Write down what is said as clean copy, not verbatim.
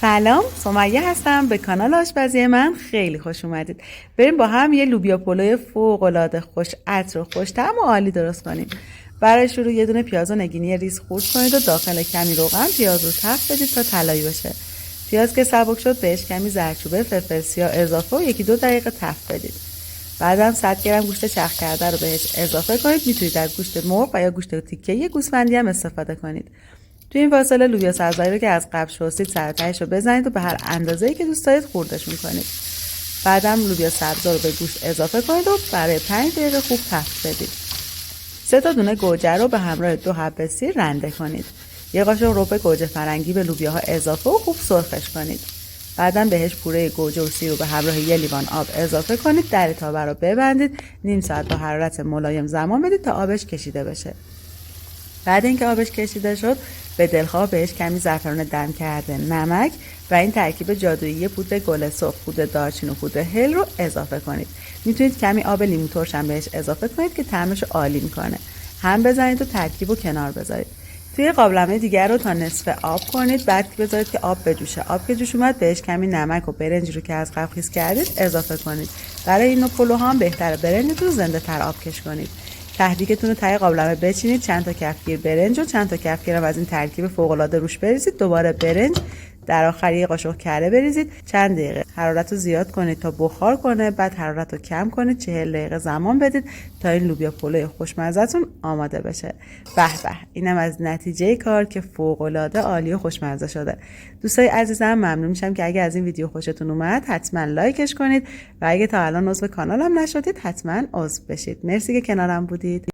سلام، سمیه هستم. به کانال آشپزی من خیلی خوش اومدید. بریم با هم یه لوبیا پلو فوق‌العاده خوش عطر و خوش طعم و عالی درست کنیم. برای شروع یه دونه پیاز و نگینی ریز خورد کنید و داخل کمی روغن پیاز رو تفت بدید تا طلایی بشه. پیاز که سبک شد بهش کمی زردچوبه فلفل سیاه اضافه و 1-2 دقیقه تفت بدید. بعدم 100 گرم گوشت چرخ کرده رو بهش اضافه کنید. میتونید از گوشت مرغ و یا گوشت تیکه گوسفندی هم استفاده کنید. تو این فاصله لوبیا سبزی رو که از قبل شستید سر تهش رو بزنید و به هر اندازه‌ای که دوست دارید خوردشون کنید. بعدم لوبیا سبزی رو به گوشت اضافه کنید و برای 5 دقیقه خوب تفت بدید. 3 تا دونه گوجه رو به همراه 2 حب سیر رنده کنید. یه قاشق ربع گوجه فرنگی به لوبیاها اضافه و خوب سرخش کنید. بعدم بهش پوره گوجه و سیر رو به همراه 1 لیوان آب اضافه کنید. در تاوه رو ببندید. نیم ساعت با حرارت ملایم زمان بدید تا آبش کشیده بشه. بعد اینکه آبش کشیده شد به دلخواه بهش کمی زعفران دم کرده، نمک و این ترکیب جادویی پودر گل سرخ، پودر دارچین و پودر هل رو اضافه کنید. میتونید کمی آب لیمو ترش هم بهش اضافه کنید که طعمش رو عالی میکنه. هم بزنید و ترکیب رو کنار بذارید. توی قابلمه دیگر رو تا نصف آب کنید. بعد بذارید که آب بجوشه. آب که جوش اومد بهش کمی نمک و برنج رو که از قبل خیس کردید اضافه کنید. برای این نوع پلو هم بهتره برنجتون رو زنده تر آب کش کنید. تهدیگتون رو ته قابلمه بچینید. چند تا کفگیر برنج و چند تا کفگیر از این ترکیب فوق‌العاده روش بریزید. دوباره برنج، در آخر یه قاشق کره بریزید. چند دقیقه حرارت رو زیاد کنید تا بخار کنه. بعد حرارت رو کم کنید. 40 دقیقه زمان بدید تا این لوبیا پلو خوشمزه‌تون آماده بشه. به به، اینم از نتیجه کار که فوق‌العاده عالی و خوشمزه شده. دوستای عزیزم ممنون میشم که اگه از این ویدیو خوشتون اومد حتما لایکش کنید و اگه تا الان عضو کانالم نشدید حتما عضو بشید. مرسی که کنارم بودید.